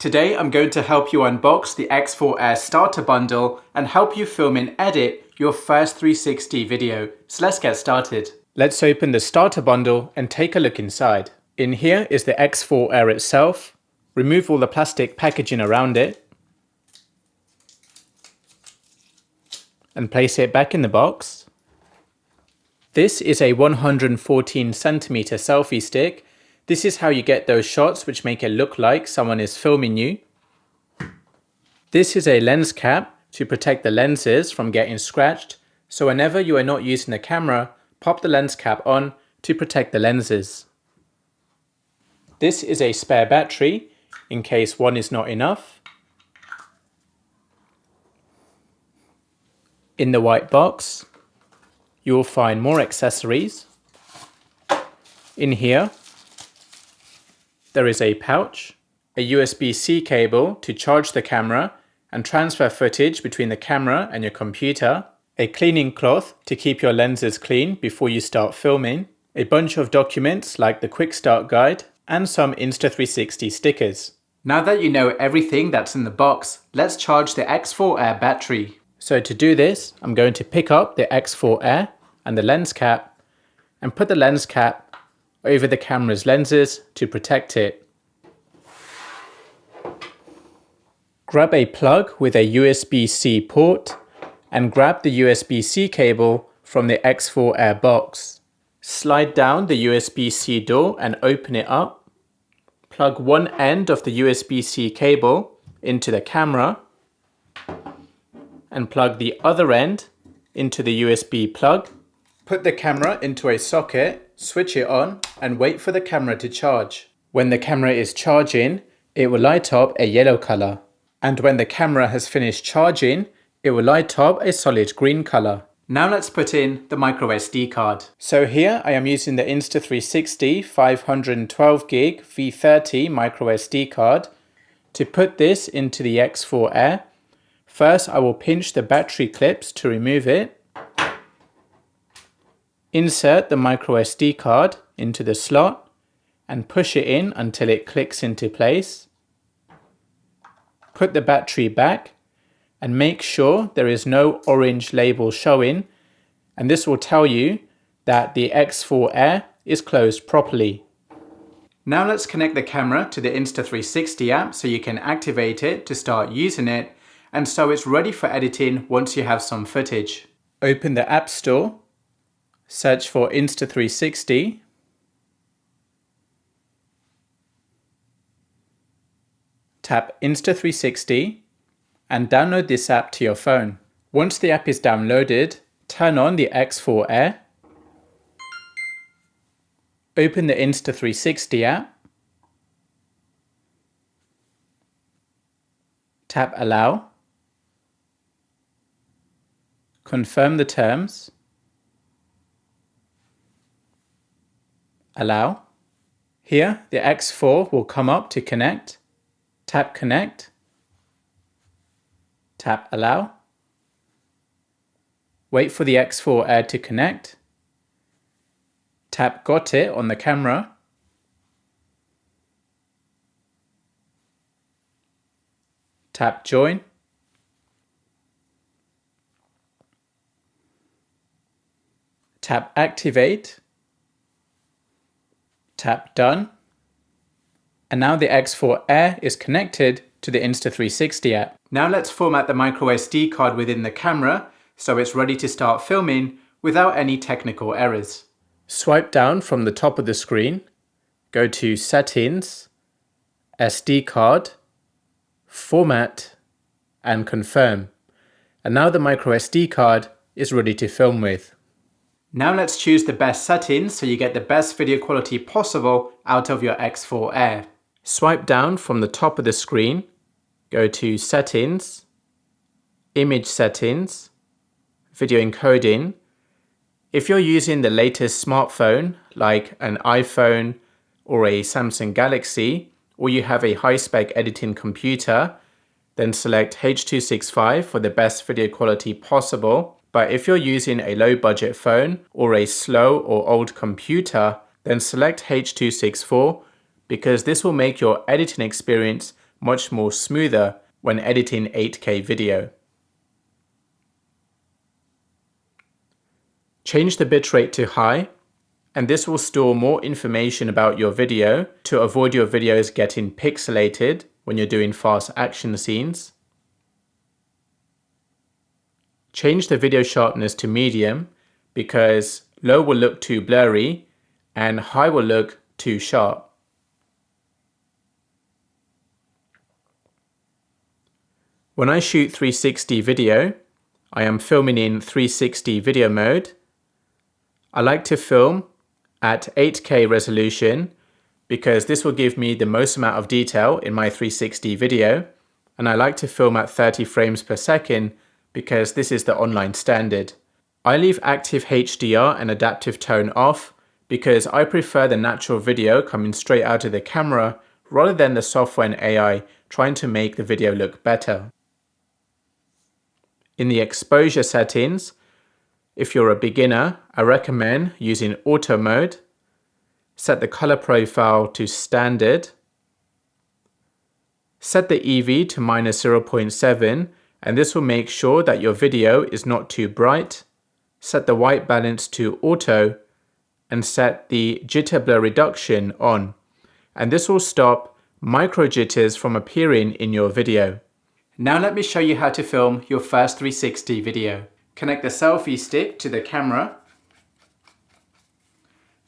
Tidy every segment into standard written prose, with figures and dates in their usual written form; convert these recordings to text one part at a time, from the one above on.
Today I'm going to help you unbox the X4 Air Starter Bundle and help you film and edit your first 360 video. So let's get started. Let's open the Starter Bundle and take a look inside. In here is the X4 Air itself. Remove all the plastic packaging around it and place it back in the box. This is a 114cm selfie stick. This is how you get those shots which make it look like someone is filming you. This is a lens cap to protect the lenses from getting scratched. So whenever you are not using the camera, pop the lens cap on to protect the lenses. This is a spare battery in case one is not enough. In the white box, you will find more accessories. In here, there is a pouch, a USB-C cable to charge the camera and transfer footage between the camera and your computer, a cleaning cloth to keep your lenses clean before you start filming, a bunch of documents like the quick start guide, and some Insta360 stickers. Now that you know everything that's in the box, let's charge the X4 Air battery. So to do this, I'm going to pick up the X4 Air and the lens cap and put the lens cap over the camera's lenses to protect it. Grab a plug with a USB-C port and grab the USB-C cable from the X4 Air box. Slide down the USB-C door and open it up. Plug one end of the USB-C cable into the camera and plug the other end into the USB plug. Put the camera into a socket, switch it on and wait for the camera to charge. When the camera is charging, it will light up a yellow color. And when the camera has finished charging, it will light up a solid green color. Now let's put in the micro SD card. So here I am using the Insta360 512GB V30 micro SD card. To put this into the X4 Air, first I will pinch the battery clips to remove it. Insert the micro SD card into the slot and push it in until it clicks into place. Put the battery back and make sure there is no orange label showing, and this will tell you that the X4 Air is closed properly. Now let's connect the camera to the Insta360 app so you can activate it to start using it, and so it's ready for editing once you have some footage. Open the App Store. Search for Insta360. Tap Insta360 and download this app to your phone. Once the app is downloaded, turn on the X4 Air. Open the Insta360 app. Tap Allow. Confirm the terms. Allow. Here, the X4 will come up to connect. Tap Connect. Tap Allow. Wait for the X4 Air to connect. Tap Got It on the camera. Tap Join. Tap Activate. Tap Done. And now the X4 Air is connected to the Insta360 app. Now let's format the micro SD card within the camera so it's ready to start filming without any technical errors. Swipe down from the top of the screen, go to Settings, SD card, Format, and Confirm. And now the micro SD card is ready to film with. Now let's choose the best settings so you get the best video quality possible out of your X4 Air. Swipe down from the top of the screen, go to Settings, Image Settings, Video Encoding. If you're using the latest smartphone like an iPhone or a Samsung Galaxy, or you have a high-spec editing computer, then select H.265 for the best video quality possible. But if you're using a low-budget phone or a slow or old computer, then select H.264 because this will make your editing experience much more smoother when editing 8K video. Change the bitrate to high, and this will store more information about your video to avoid your videos getting pixelated when you're doing fast action scenes. Change the video sharpness to medium because low will look too blurry and high will look too sharp. When I shoot 360 video, I am filming in 360 video mode. I like to film at 8K resolution because this will give me the most amount of detail in my 360 video, and I like to film at 30 frames per second because this is the online standard. I leave active HDR and adaptive tone off because I prefer the natural video coming straight out of the camera rather than the software and AI trying to make the video look better. In the exposure settings, if you're a beginner, I recommend using auto mode. Set the color profile to standard. Set the EV to -0.7, and this will make sure that your video is not too bright. Set the white balance to auto and set the jitter blur reduction on. And this will stop micro jitters from appearing in your video. Now let me show you how to film your first 360 video. Connect the selfie stick to the camera.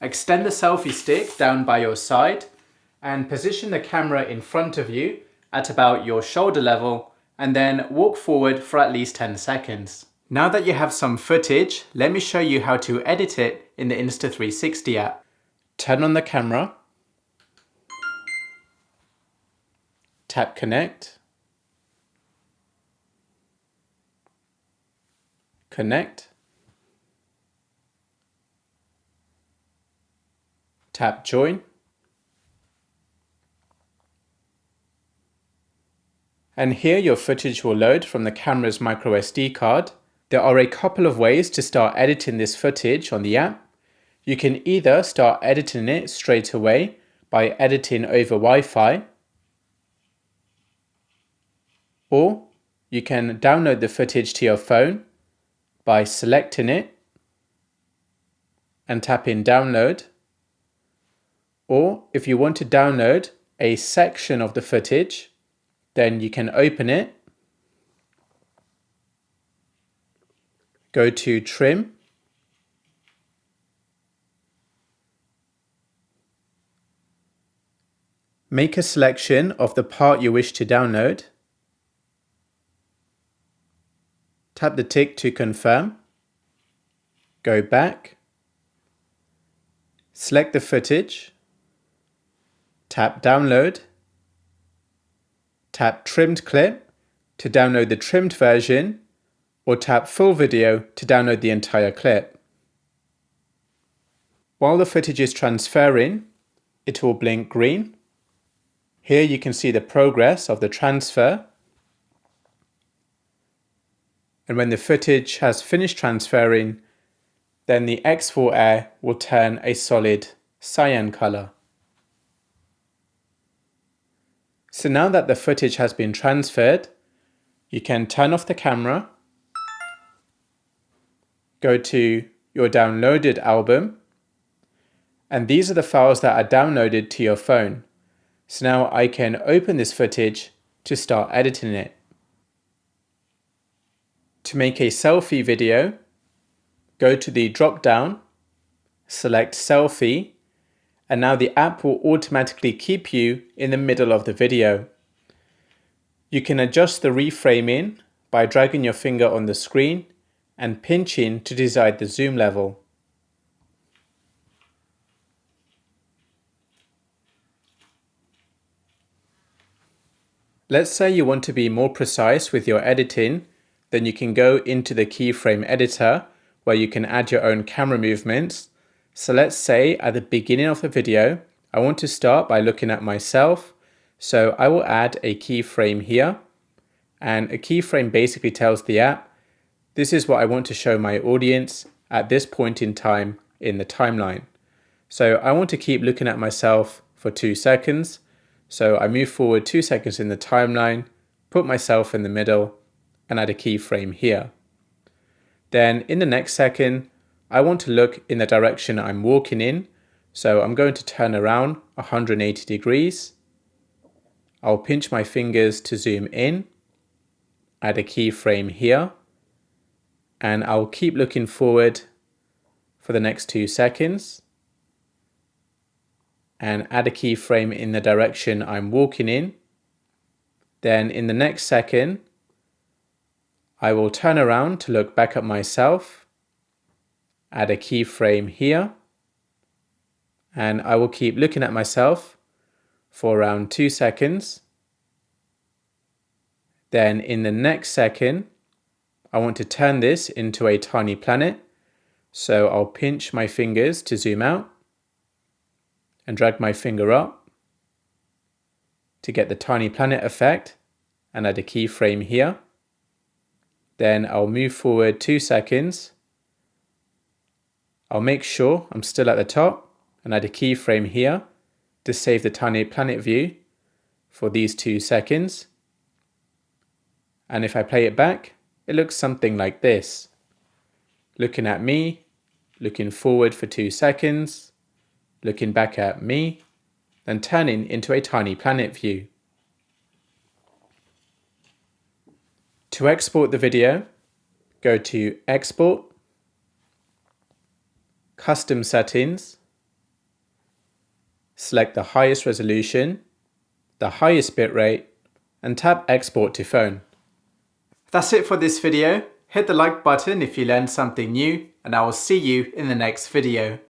Extend the selfie stick down by your side and position the camera in front of you at about your shoulder level, and then walk forward for at least 10 seconds. Now that you have some footage, let me show you how to edit it in the Insta360 app. Turn on the camera. Tap connect. Connect. Tap join. And here your footage will load from the camera's micro SD card. There are a couple of ways to start editing this footage on the app. You can either start editing it straight away by editing over Wi-Fi, or you can download the footage to your phone by selecting it and tapping download. Or if you want to download a section of the footage, then you can open it, go to trim, make a selection of the part you wish to download, tap the tick to confirm, go back, select the footage, tap download, tap trimmed clip to download the trimmed version, or tap full video to download the entire clip. While the footage is transferring, it will blink green. Here you can see the progress of the transfer. And when the footage has finished transferring, then the X4 will turn a solid cyan color. So now that the footage has been transferred, you can turn off the camera, go to your downloaded album, and these are the files that are downloaded to your phone. So now I can open this footage to start editing it. To make a selfie video, go to the drop down, select selfie, and now the app will automatically keep you in the middle of the video. You can adjust the reframing by dragging your finger on the screen and pinching to decide the zoom level. Let's say you want to be more precise with your editing, then you can go into the keyframe editor where you can add your own camera movements. So let's say at the beginning of the video, I want to start by looking at myself. So I will add a keyframe here, and a keyframe basically tells the app, this is what I want to show my audience at this point in time in the timeline. So I want to keep looking at myself for 2 seconds. So I move forward 2 seconds in the timeline, put myself in the middle, and add a keyframe here. Then in the next second, I want to look in the direction I'm walking in. So I'm going to turn around 180 degrees. I'll pinch my fingers to zoom in, add a keyframe here, and I'll keep looking forward for the next 2 seconds and add a keyframe in the direction I'm walking in. Then in the next second, I will turn around to look back at myself, add a keyframe here, and I will keep looking at myself for around 2 seconds. Then in the next second, I want to turn this into a tiny planet. So I'll pinch my fingers to zoom out and drag my finger up to get the tiny planet effect and add a keyframe here. Then I'll move forward 2 seconds. I'll make sure I'm still at the top and add a keyframe here to save the tiny planet view for these 2 seconds. And if I play it back, it looks something like this. Looking at me, looking forward for 2 seconds, looking back at me, then turning into a tiny planet view. To export the video, go to Export, Custom Settings, select the highest resolution, the highest bitrate, and tap Export to Phone. That's it for this video. Hit the like button if you learned something new, and I will see you in the next video.